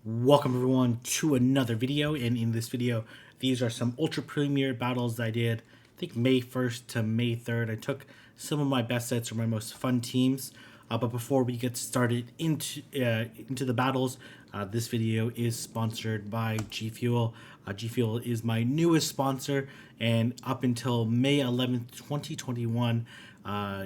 Welcome everyone to another video, and in this video these are some ultra premier battles that I did I think May 1st to May 3rd. I took some of my best sets or my most fun teams, but before we get started into the battles, this video is sponsored by G Fuel. G Fuel is my newest sponsor, and up until May 11th 2021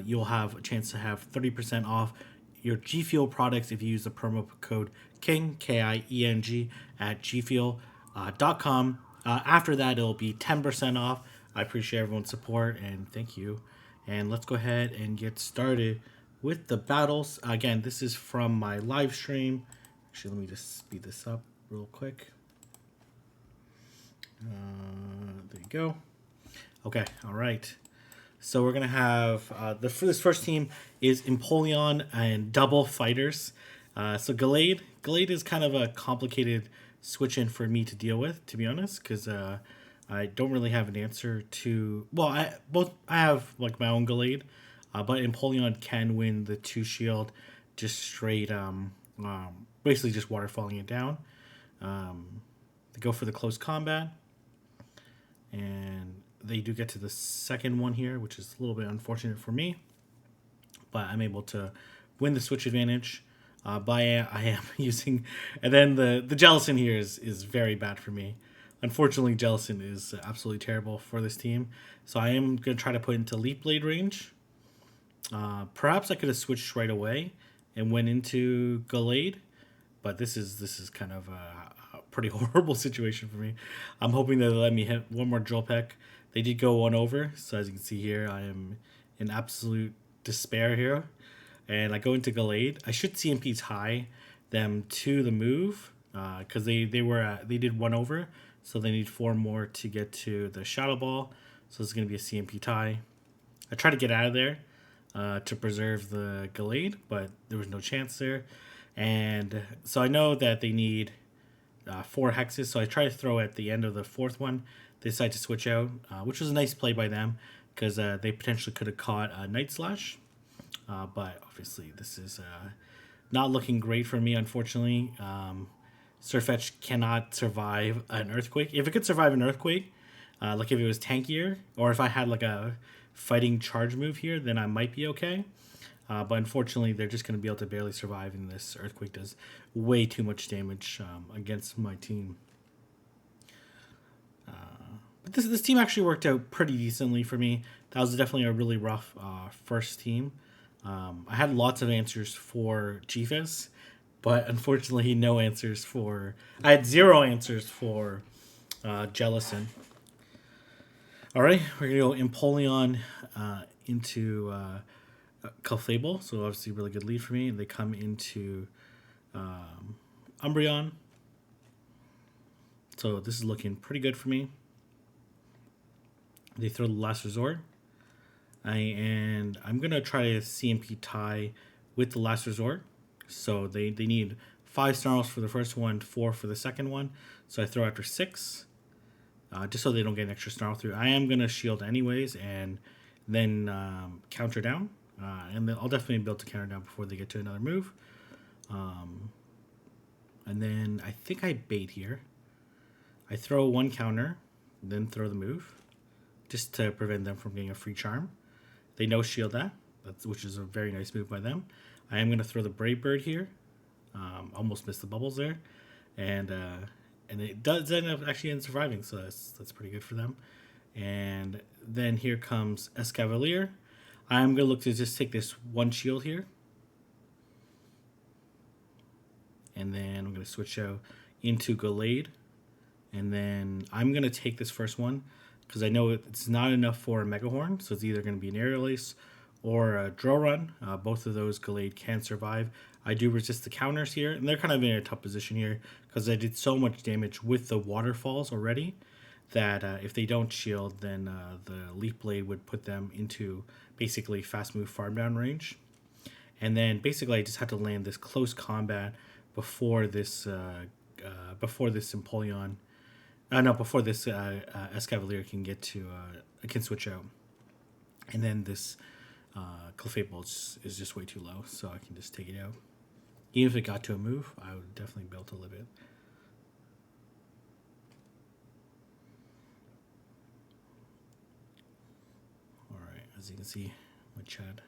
you'll have a chance to have 30% off your G Fuel products if you use the promo code Kieng, Kieng, at gfuel.com. After that, it'll be 10% off. I appreciate everyone's support and thank you. And let's go ahead and get started with the battles. Again, this is from my live stream. Actually, let me just speed this up real quick. There you go. Okay, all right. So we're gonna have this first team is Empoleon and double fighters. So Gallade is kind of a complicated switch in for me to deal with, to be honest, because I don't really have an answer to. Well, I have like my own Gallade, but Empoleon can win the 2 shield just straight, basically just waterfalling it down. They go for the close combat, and they do get to the second one here, which is a little bit unfortunate for me, but I'm able to win the switch advantage. But I am using, and then the Jellicent here is very bad for me. Unfortunately, Jellicent is absolutely terrible for this team, so I am going to try to put into Leap Blade range. Perhaps I could have switched right away and went into Gallade, but this is kind of a pretty horrible situation for me. I'm hoping that they let me hit one more Drill Peck. They did go one over, so as you can see here, I am in absolute despair here. And I go into Gallade. I should CMP tie them to the move, because they did one over, so they need 4 more to get to the Shadow Ball. So it's going to be a CMP tie. I tried to get out of there to preserve the Gallade, but there was no chance there. And so I know that they need 4 hexes, so I try to throw at the end of the 4th one. They decide to switch out, which was a nice play by them, because they potentially could have caught a Night Slash. But obviously this is not looking great for me, unfortunately. Surfetch cannot survive an Earthquake. If it could survive an Earthquake, like if it was tankier, or if I had like a fighting charge move here, then I might be okay. But unfortunately, they're just going to be able to barely survive, and this Earthquake does way too much damage against my team. But this team actually worked out pretty decently for me. That was definitely a really rough first team. I had lots of answers for G-Fizz, but unfortunately no answers for... I had 0 answers for Jellicent. Alright, we're going to go Empoleon into Clefable, so obviously really good lead for me. And they come into Umbreon. So this is looking pretty good for me. They throw the Last Resort. And I'm going to try a CMP tie with the Last Resort. So they need 5 snarls for the first one, 4 for the second one. So I throw after 6, just so they don't get an extra snarl through. I am going to shield anyways, and then counter down. And then I'll definitely be able to counter down before they get to another move. And then I think I bait here. I throw 1 counter, then throw the move, just to prevent them from getting a free charm. They no shield that, which is a very nice move by them. I am going to throw the Brave Bird here. Almost missed the bubbles there. And it does end up actually surviving, so that's pretty good for them. And then here comes Escavalier. I'm going to look to just take this 1 shield here. And then I'm going to switch out into Gallade. And then I'm going to take this first one, because I know it's not enough for a Mega Horn, so it's either going to be an Aerial Ace or a Drill Run. Both of those Gallade can survive. I do resist the counters here, and they're kind of in a tough position here, because I did so much damage with the Waterfalls already that if they don't shield, then the Leaf Blade would put them into basically fast move farm down range. And then basically I just had to land this close combat before this Empoleon. Before this Escavalier can get to can switch out, and then this Clefable is just way too low, so I can just take it out. Even if it got to a move, I would definitely be able to live it. as you can see, my chat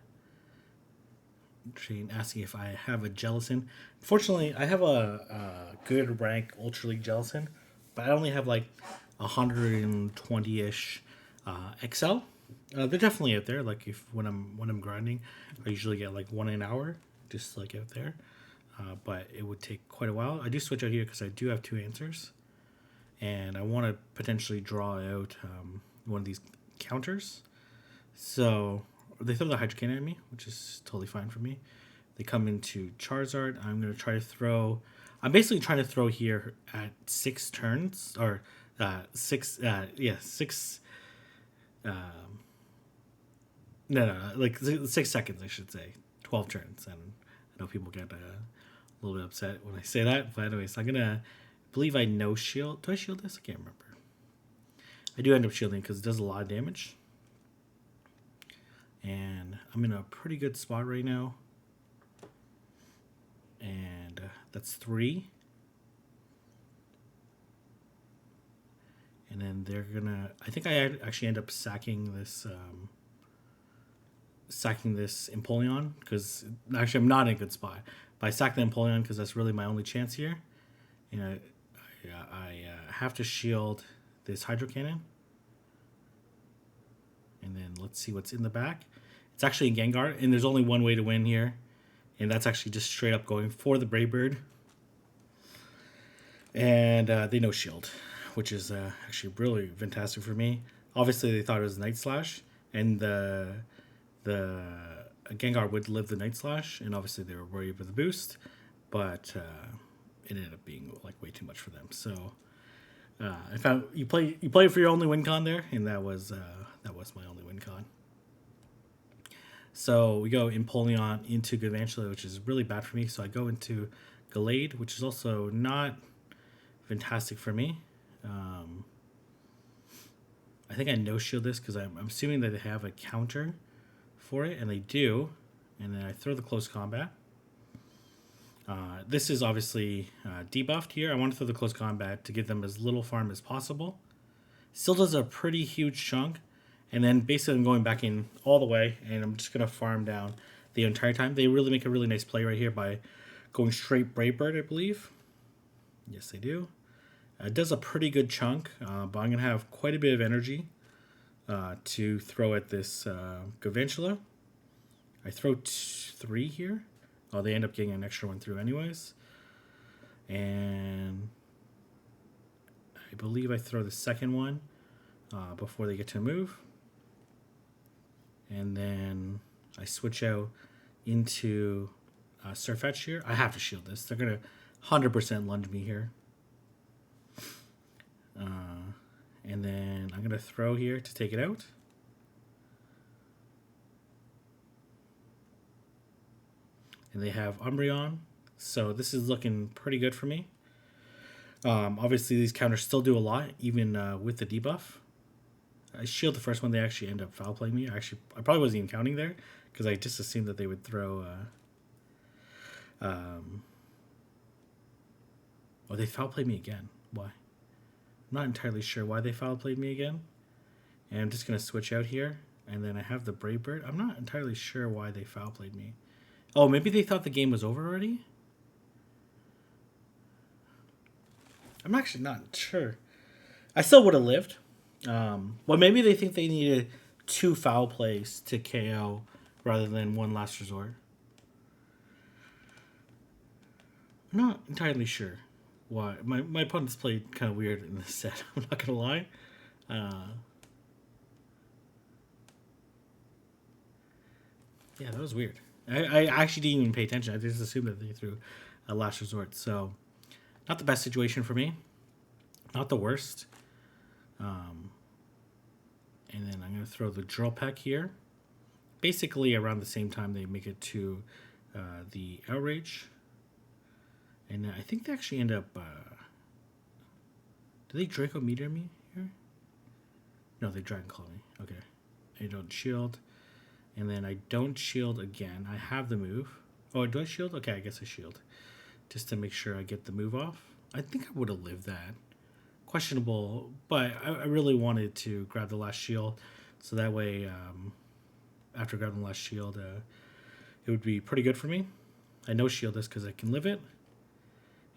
train asking if I have a Jellicent. Fortunately, I have a good rank Ultra League Jellicent, but I only have like 120-ish XL. They're definitely out there. Like if when I'm grinding, I usually get like one an hour, just like out there. But it would take quite a while. I do switch out here because I do have 2 answers, and I want to potentially draw out one of these counters. So they throw the Hydro Cannon at me, which is totally fine for me. They come into Charizard. I'm going to try to throw... I'm basically trying to throw here at 6 turns, or 6... yeah, 6... no, like 6 seconds, I should say. 12 turns. And I know people get a little bit upset when I say that. But anyways, I'm going to... believe I no shield. Do I shield this? I can't remember. I do end up shielding because it does a lot of damage. And I'm in a pretty good spot right now. And that's 3. And then they're gonna... I think I actually end up sacking this Empoleon, because actually I'm not in a good spot. But I sack the Empoleon because that's really my only chance here. And I have to shield this Hydro Cannon. And then let's see what's in the back. It's actually a Gengar, and there's only one way to win here. And that's actually just straight up going for the Brave Bird. And they no shield, which is actually really fantastic for me. Obviously, they thought it was Night Slash, and the Gengar would live the Night Slash, and obviously they were worried about the boost, but it ended up being like way too much for them. So I found you play for your only win con there, and that was my only win con. So we go Empoleon into Galvantula, which is really bad for me. So I go into Gallade, which is also not fantastic for me. I think I no shield this because I'm assuming that they have a counter for it, and they do. And then I throw the close combat. This is obviously debuffed here. I want to throw the close combat to give them as little farm as possible. Still does a pretty huge chunk. And then basically I'm going back in all the way, and I'm just going to farm down the entire time. They really make a really nice play right here by going straight Brave Bird, I believe. Yes, they do. It does a pretty good chunk, but I'm going to have quite a bit of energy to throw at this Galvantula. I throw 3 here. Oh, they end up getting an extra one through anyways. And I believe I throw the second one before they get to move. And then I switch out into Surfetch here. I have to shield this. They're going to 100% lunge me here. And then I'm going to throw here to take it out. And they have Umbreon. So this is looking pretty good for me. Obviously, these counters still do a lot, even with the debuff. I shield the first one. They actually end up foul playing me. I probably wasn't even counting there because I just assumed that they would throw. Oh, they foul played me again. Why? I'm not entirely sure why they foul played me again. And I'm just gonna switch out here, and then I have the Brave Bird. I'm not entirely sure why they foul played me. Oh, maybe they thought the game was over already. I'm actually not sure. I still would have lived. Well, maybe they think they needed 2 foul plays to KO rather than 1 last resort. I'm not entirely sure why. My opponents played kind of weird in this set. I'm not gonna lie. Yeah, that was weird. I actually didn't even pay attention. I just assumed that they threw a last resort. So, not the best situation for me. Not the worst. And then I'm going to throw the Drill Peck here. Basically, around the same time they make it to the Outrage. And I think they actually end up... do they Draco Meteor me here? No, they Dragon Claw me. Okay. I don't shield. And then I don't shield again. I have the move. Oh, do I shield? Okay, I guess I shield. Just to make sure I get the move off. I think I would have lived that. Questionable, but I really wanted to grab the last shield. So that way after grabbing the last shield, it would be pretty good for me. I know shield this because I can live it.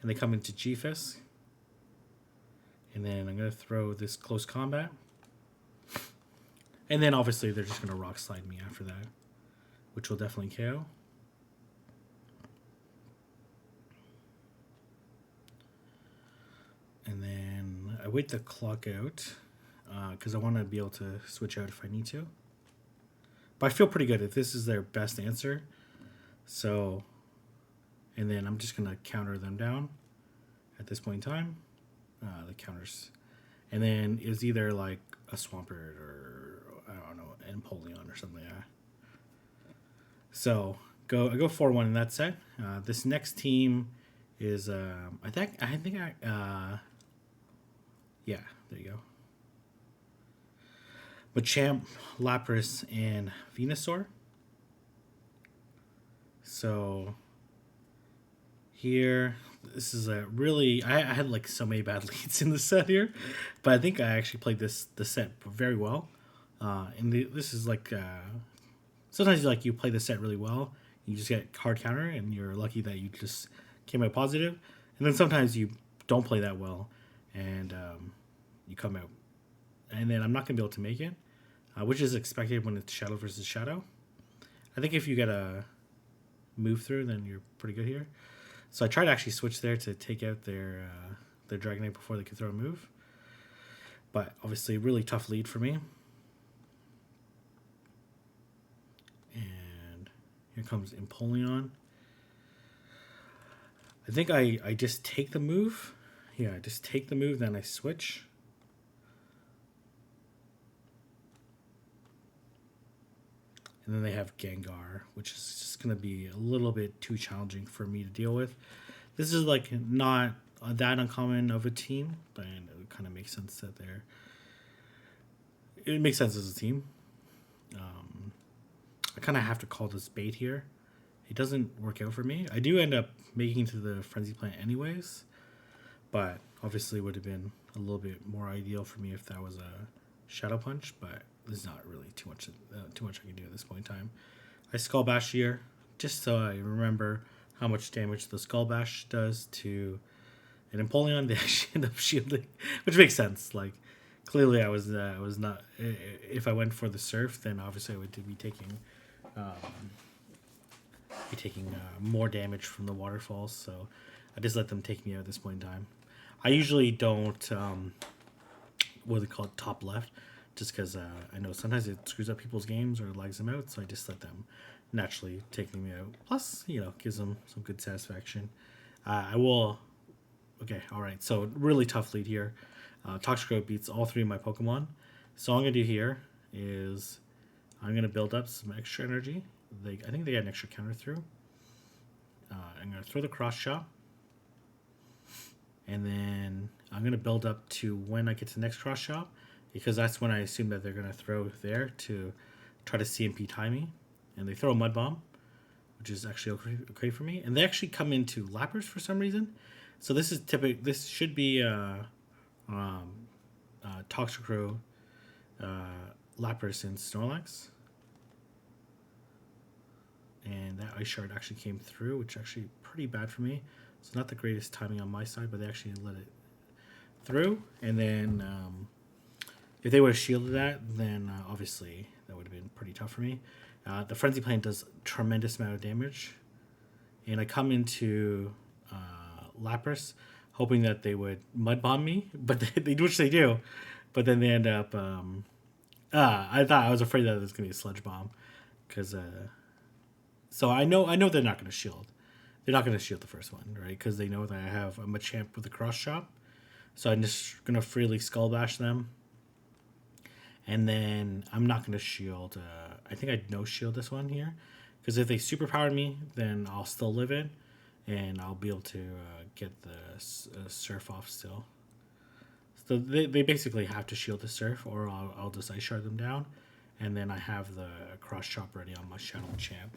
And they come into G-Fist. And then I'm going to throw this close combat. And then obviously they're just going to rock slide me after that, which will definitely KO. And then I wait the clock out because I want to be able to switch out if I need to. But I feel pretty good if this is their best answer. So, and then I'm just going to counter them down at this point in time. The counters. And then it's either like a Swampert or, I don't know, an Empoleon or something like that. So, I go 4-1 in that set. This next team is, yeah, there you go. Machamp, Lapras, and Venusaur. So here, this is a really, I had like so many bad leads in the set here, but I think I actually played the set very well. This is like, sometimes you play the set really well, you just get hard counter, and you're lucky that you just came out positive. And then sometimes you don't play that well, and you come out. And then I'm not going to be able to make it, which is expected when it's Shadow versus Shadow. I think if you get a move through, then you're pretty good here. So I tried to actually switch there to take out their Dragonite before they could throw a move. But obviously, really tough lead for me. And here comes Empoleon. I think I just take the move. Yeah, I just take the move, then I switch. And then they have Gengar, which is just going to be a little bit too challenging for me to deal with. This is like not that uncommon of a team, but it kind of makes sense that it makes sense as a team. I kind of have to call this bait here. It doesn't work out for me. I do end up making it to the Frenzy Plant anyways, but obviously it would have been a little bit more ideal for me if that was a Shadow Punch, but there's not really too much I can do at this point in time. I Skull Bash here, just so I remember how much damage the Skull Bash does to an Empoleon. They actually end up shielding, which makes sense. Like, clearly I was not. If I went for the Surf, then obviously I would be taking more damage from the waterfalls. So I just let them take me out at this point in time. I usually don't what they call it, top left, just because I know sometimes it screws up people's games or lags them out, so I just let them naturally take me out. Plus, gives them some good satisfaction. I will... Okay, alright, so really tough lead here. Toxicroak beats all three of my Pokemon. So all I'm going to do here is I'm going to build up some extra energy. I think they got an extra counter through. I'm going to throw the Cross Chop. And then I'm going to build up to when I get to the next Cross Chop, because that's when I assume that they're going to throw there to try to CMP tie me. And they throw a Mud Bomb, which is actually okay for me. And they actually come into Lapras for some reason. So this is typical. This should be Toxicroak, Lapras, and Snorlax. And that Ice Shard actually came through, which is actually pretty bad for me. It's not the greatest timing on my side, but they actually let it through. And then if they would have shielded that, then obviously that would have been pretty tough for me. The Frenzy Plant does a tremendous amount of damage. And I come into Lapras hoping that they would Mud Bomb me, but which they do. But then they end up... I was afraid that it was going to be a Sludge Bomb. Because... so I know they're not going to shield. They're not going to shield the first one, right? Because they know that I have a Machamp with a Cross Chop. So I'm just going to freely Skull Bash them. And then I'm not going to shield. I think I'd no shield this one here. Because if they superpowered me, then I'll still live it. And I'll be able to get the Surf off still. So they basically have to shield the Surf, or I'll just Ice Shard them down. And then I have the Cross Chop ready on my Shadow Machamp.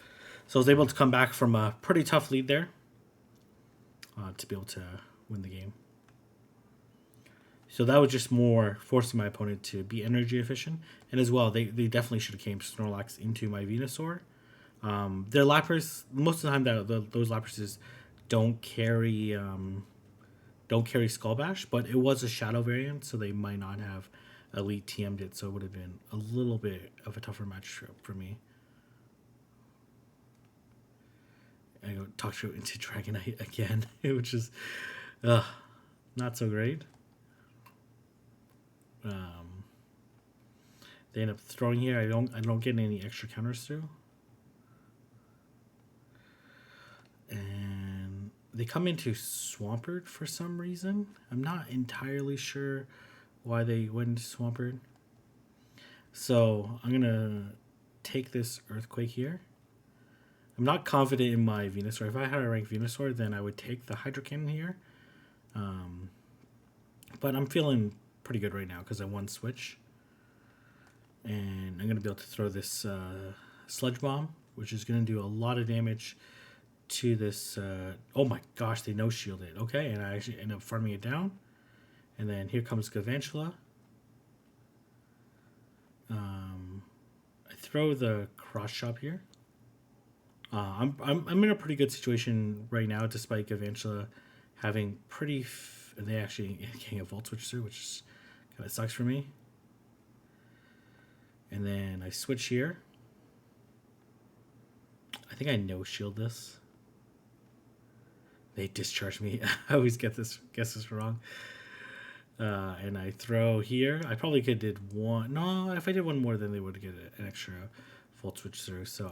So I was able to come back from a pretty tough lead there to be able to win the game. So that was just more forcing my opponent to be energy efficient. And as well, they definitely should have came Snorlax into my Venusaur. Their Lapras, most of the time, those Laprases don't carry Skull Bash, but it was a Shadow variant, so they might not have Elite TM'd it, so it would have been a little bit of a tougher match for me. I go talk to into Dragonite again, which is not so great. They end up throwing here. I don't get any extra counters through. And they come into Swampert for some reason. I'm not entirely sure why they went into Swampert. So I'm gonna take this Earthquake here. I'm not confident in my Venusaur. If I had a ranked Venusaur, then I would take the Hydro Cannon here. But I'm feeling pretty good right now because I won switch. And I'm going to be able to throw this Sludge Bomb, which is going to do a lot of damage to this. Oh my gosh, they no-shielded. Okay, and I actually end up farming it down. And then here comes Galvantula. I throw the Cross Chop here. I'm in a pretty good situation right now, despite Galvantula having pretty. And they actually can't get Volt Switch through, which kind of sucks for me. And then I switch here. I think I no shield this. They discharge me. I always guess this wrong. And I throw here. I probably could did one. No, if I did one more, then they would get an extra Volt Switch through. So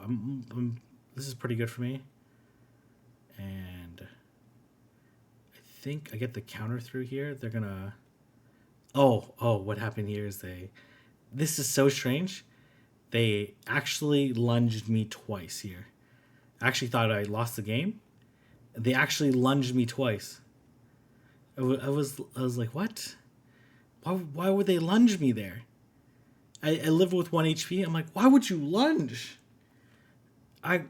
this is pretty good for me. And I think I get the counter through here. They're gonna. Oh! What happened here is this is so strange. They actually lunged me twice here. I actually thought I lost the game. They actually lunged me twice. I was like, what? Why would they lunge me there? I live with 1 HP. I'm like, why would you lunge? I'm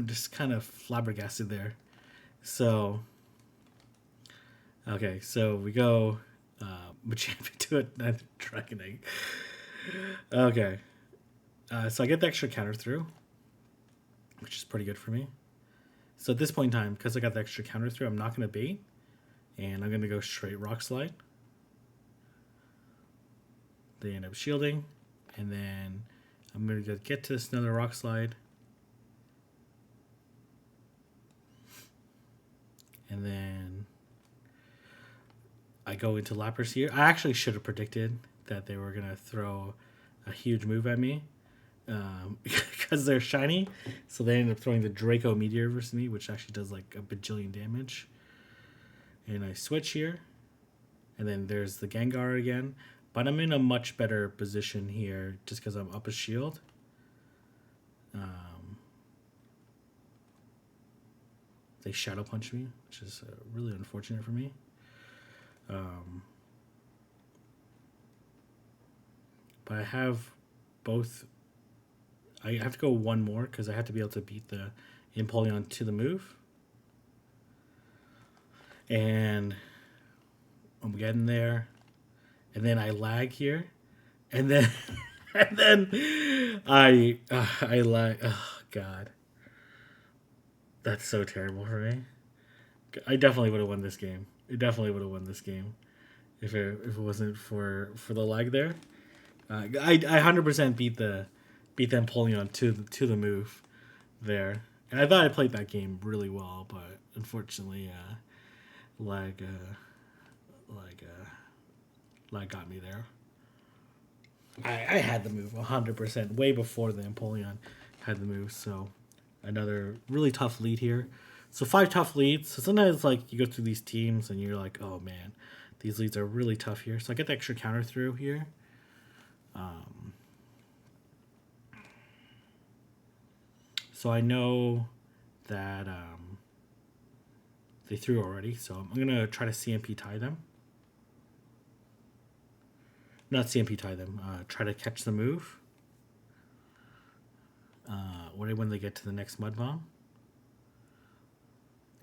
just kind of flabbergasted there. So, okay, so we go Machamp into another Dragonite. Okay. So I get the extra counter through, which is pretty good for me. So at this point in time, because I got the extra counter through, I'm not going to bait. And I'm going to go straight Rock Slide. They end up shielding. And then I'm going to get to this another Rock Slide. And then I go into Lapras here. I actually should have predicted that they were going to throw a huge move at me. Because they're shiny. So they ended up throwing the Draco Meteor versus me, which actually does like a bajillion damage. And I switch here. And then there's the Gengar again. But I'm in a much better position here just because I'm up a shield. They Shadow Punch me, which is really unfortunate for me. But I have both. I have to go one more because I have to be able to beat the Empoleon to the move. And I'm getting there. And then I lag here. And then I lag. Oh, God. That's so terrible for me. I definitely would have won this game. It definitely would have won this game if it wasn't for the lag there. I 100% beat the Empoleon to the move there, and I thought I played that game really well, but unfortunately, lag got me there. I had the move 100% way before the Empoleon had the move, so another really tough lead here. So 5 tough leads. So sometimes like you go through these teams and you're like, oh man, these leads are really tough here. So I get the extra counter through here. So I know that they threw already. So I'm going to try to CMP tie them. Not CMP tie them. Try to catch the move. When they get to the next Mud Bomb.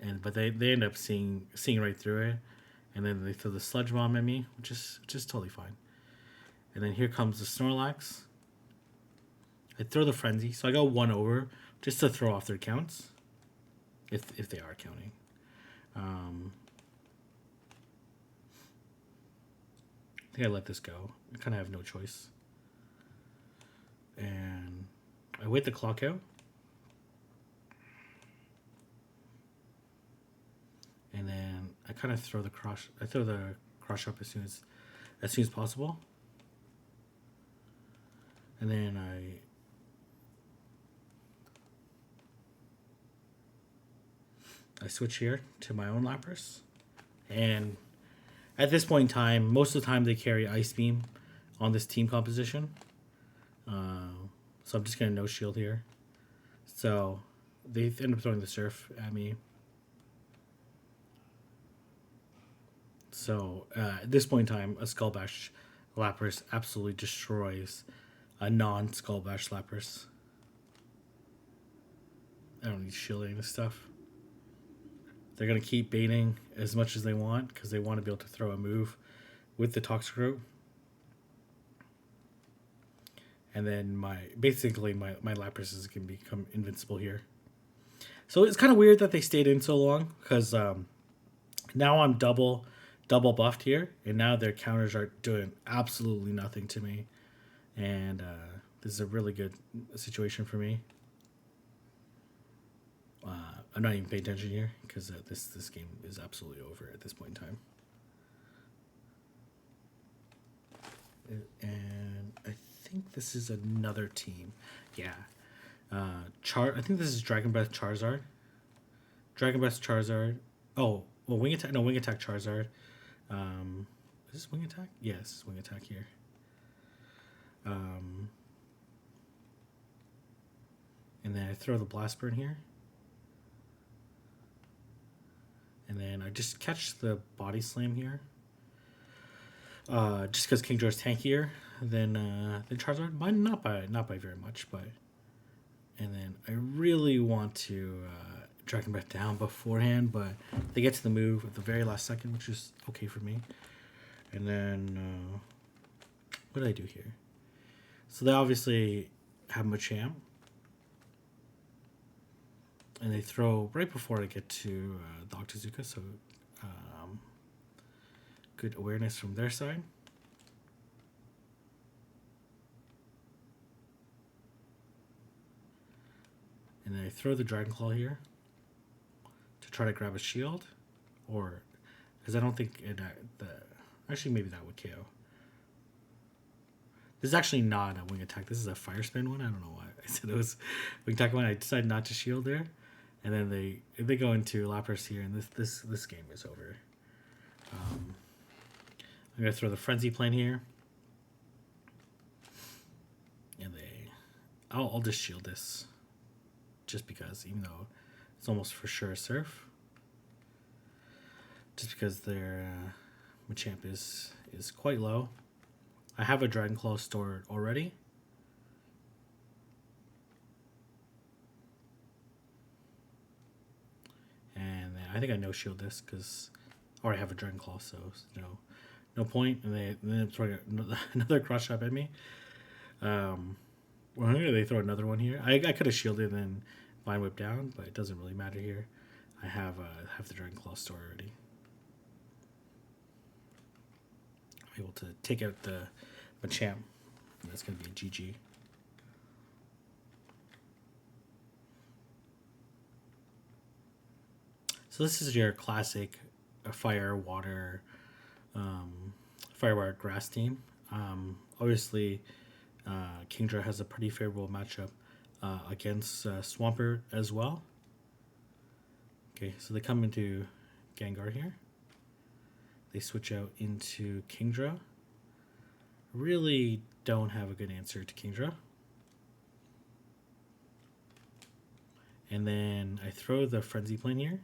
And but they end up seeing right through it, and then they throw the Sludge Bomb at me, which is totally fine. And then here comes the Snorlax. I throw the Frenzy, so I go 1 over just to throw off their counts, if they are counting. I think I let this go. I kind of have no choice. And I wait the clock out. And then I kind of throw the crush. I throw the crush up as soon as possible. And then I switch here to my own Lapras. And at this point in time, most of the time they carry Ice Beam on this team composition. So I'm just going to no shield here. So they end up throwing the Surf at me. So at this point in time, a Skull Bash Lapras absolutely destroys a non-Skull Bash Lapras. I don't need shielding this stuff. They're going to keep baiting as much as they want because they want to be able to throw a move with the Toxicroak. And then my Lapras is going to become invincible here. So it's kind of weird that they stayed in so long because now I'm double buffed here, and now their counters are doing absolutely nothing to me. And this is a really good situation for me. I'm not even paying attention here because this game is absolutely over at this point in time. And I think this is another team. Yeah. I think this is Dragon Breath Charizard. Dragon Breath Charizard. Oh, well, Wing Attack. No, Wing Attack Charizard. Is this Wing Attack? Yes, Wing Attack here. And then I throw the Blast Burn here. And then I just catch the Body Slam here. Just because Kingdra's tankier than Charizard. Not by very much, but. And then I really want to Dragon Breath down beforehand, but they get to the move at the very last second, which is okay for me. And then what did I do here? So they obviously have Machamp. And they throw right before I get to the Octazooka, so good awareness from their side. And then I throw the Dragon Claw here to try to grab a shield, or because I don't think actually maybe that would KO. This is actually not a Wing Attack. This is a Fire Spin one. I don't know why I said it was Wing Attack one. I decided not to shield there. And then they go into Lapras here, and this game is over. I'm gonna throw the Frenzy Plane here, and I'll just shield this, just because, even though it's almost for sure a Surf, just because their Machamp is quite low. I have a Dragon Claw stored already. And I think I no shield this because I already have a Dragon Claw, so no point. And they end up throwing another Cross Shot at me. Well, they throw another one here. I could have shielded and then Vine Whip down, but it doesn't really matter here. I have the Dragon Claw stored already. I'm able to take out the Machamp. That's going to be a GG. So this is your classic fire, water, grass team. Obviously, Kingdra has a pretty favorable matchup against Swampert as well. Okay, so they come into Gengar here. They switch out into Kingdra. Really don't have a good answer to Kingdra. And then I throw the Frenzy Plane here.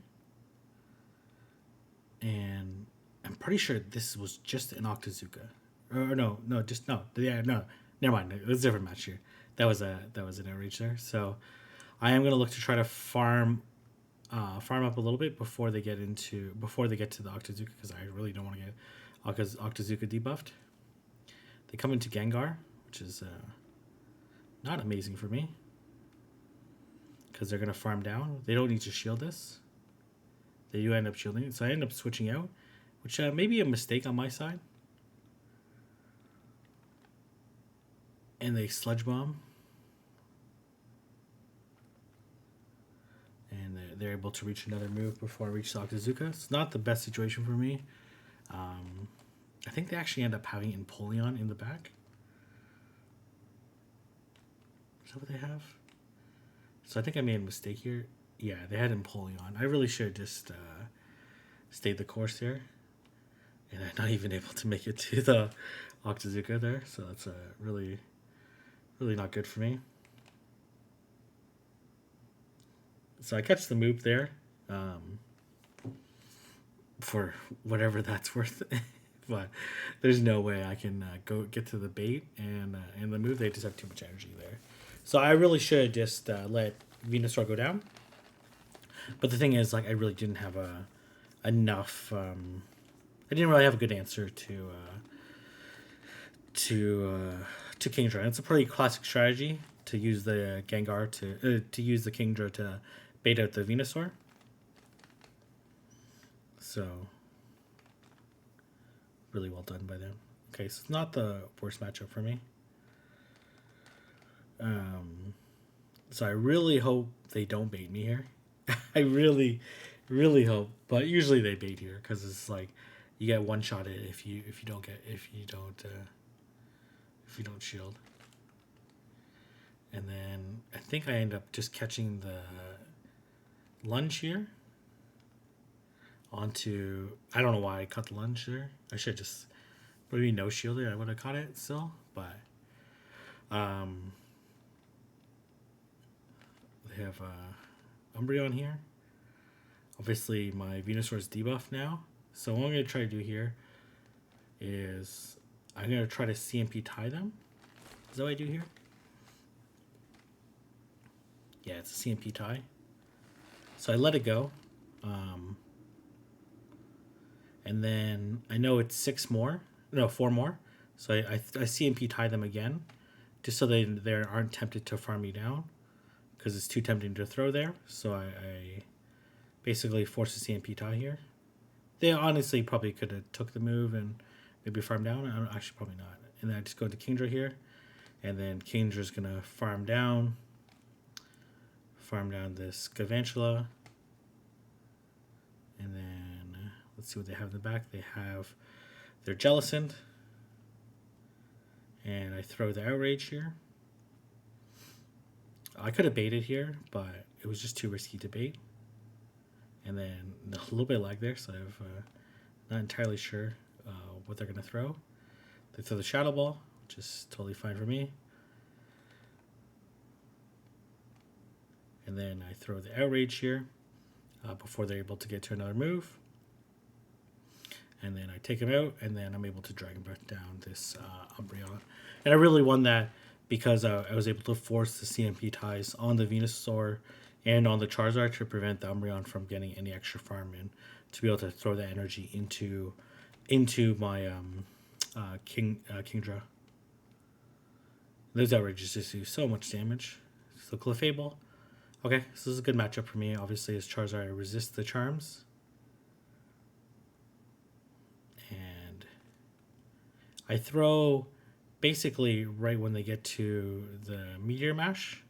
And I'm pretty sure this was just an Octazooka. Or no, never mind. It was a different match here. That was an outrage there. So I am going to look to try to farm farm up a little bit before they get to the Octazooka, because I really don't want to get Octazooka debuffed. They come into Gengar, which is not amazing for me, because they're going to farm down. They don't need to shield this. They do end up shielding it, so I end up switching out, which may be a mistake on my side. And they Sludge Bomb. And they're able to reach another move before I reach the Octazooka. It's not the best situation for me. I think they actually end up having Empoleon in the back. Is that what they have? So I think I made a mistake here. Yeah, they had Empoleon. I really should have just stayed the course there. And I'm not even able to make it to the Octazooka there. So that's really, really not good for me. So I catch the move there, for whatever that's worth. But there's no way I can go get to the bait and the move. They just have too much energy there. So I really should just let Venusaur go down. But the thing is, like, I really didn't have enough. I didn't really have a good answer to Kingdra. It's a pretty classic strategy to use the Gengar to use the Kingdra to bait out the Venusaur. So really well done by them. Okay, so it's not the worst matchup for me. So I really hope they don't bait me here. I really, really hope, but usually they bait here because it's like you get one shot at it if you don't shield. And then I think I end up just catching the lunge here onto. I don't know why I caught the lunge there. I should just maybe no shielded. I would have caught it still, but they have Umbreon here. Obviously, my Venusaur is debuffed now. So what I'm going to try to do here is I'm going to try to CMP tie them. Is that what I do here? Yeah, it's a CMP tie. So I let it go. And then I know it's 4 more. So I CMP tie them again, just so they aren't tempted to farm me down, because it's too tempting to throw there. So I basically force a CMP tie here. They honestly probably could have took the move and maybe farm down. Actually, probably not. And then I just go to Kingdra here, and then Kingdra's gonna farm down this Galvantula, and then let's see what they have in the back. They have their Jellicent, and I throw the Outrage here. I could have baited here, but it was just too risky to bait. And then a little bit of lag there, so I'm not entirely sure what they're going to throw. They throw the Shadow Ball, which is totally fine for me. And then I throw the Outrage here before they're able to get to another move. And then I take him out, and then I'm able to Dragon Breath down this Umbreon. And I really won that because I was able to force the CMP ties on the Venusaur and on the Charizard to prevent the Umbreon from getting any extra farm in, to be able to throw that energy into my Kingdra. Those Outrages just do so much damage. So Clefable. Okay, so this is a good matchup for me. Obviously, as Charizard resists the charms. And I throw basically right when they get to the Meteor Mash,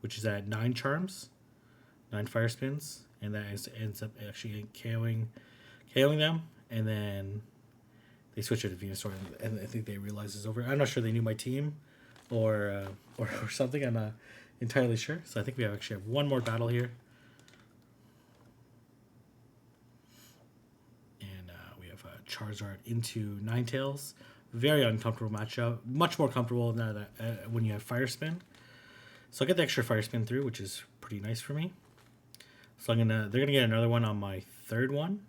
which is at 9 charms, 9 fire spins, and that ends up actually KOing them. And then they switch it to Venusaur, and I think they realize it's over. I'm not sure they knew my team or something. I'm not entirely sure. So I think we actually have one more battle here. And we have Charizard into Ninetales. Very uncomfortable matchup. Much more comfortable now that when you have Fire Spin. So I get the extra Fire Spin through, which is pretty nice for me. So they're gonna get another one on my third one.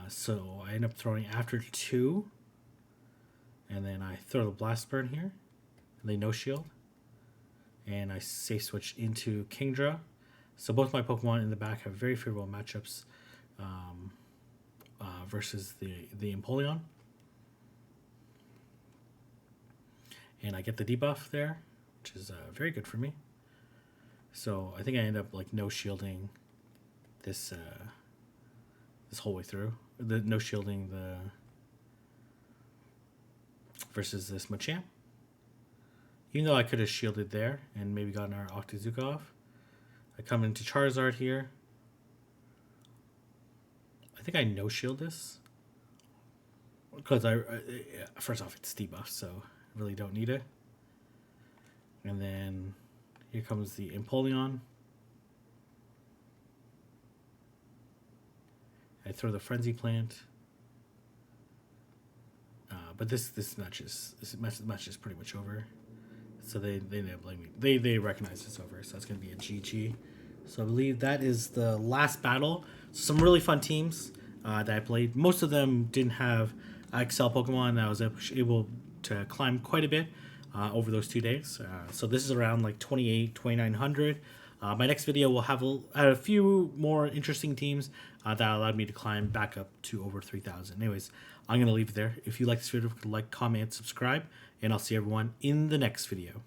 So I end up throwing after 2, and then I throw the Blast Burn here, and they no shield, and I safe switch into Kingdra So both my Pokemon in the back have very favorable matchups versus the Empoleon. And I get the debuff there, which is very good for me. So I think I end up like no shielding this this whole way through. The no shielding the versus this Machamp. Even though I could have shielded there and maybe gotten our Octazooka off. I come into Charizard here. I think I no shield this. Because first off, it's debuff, so I really don't need it. And then here comes the Empoleon. I throw the Frenzy Plant. But this match is pretty much over. So they blame me. They recognize it's over. So it's going to be a GG. So I believe that is the last battle. Some really fun teams that I played. Most of them didn't have Excel Pokemon. I was able to climb quite a bit over those 2 days. So this is around like 2,900. My next video will have a few more interesting teams that allowed me to climb back up to over 3,000. Anyways, I'm going to leave it there. If you like this video, like, comment, subscribe, and I'll see everyone in the next video.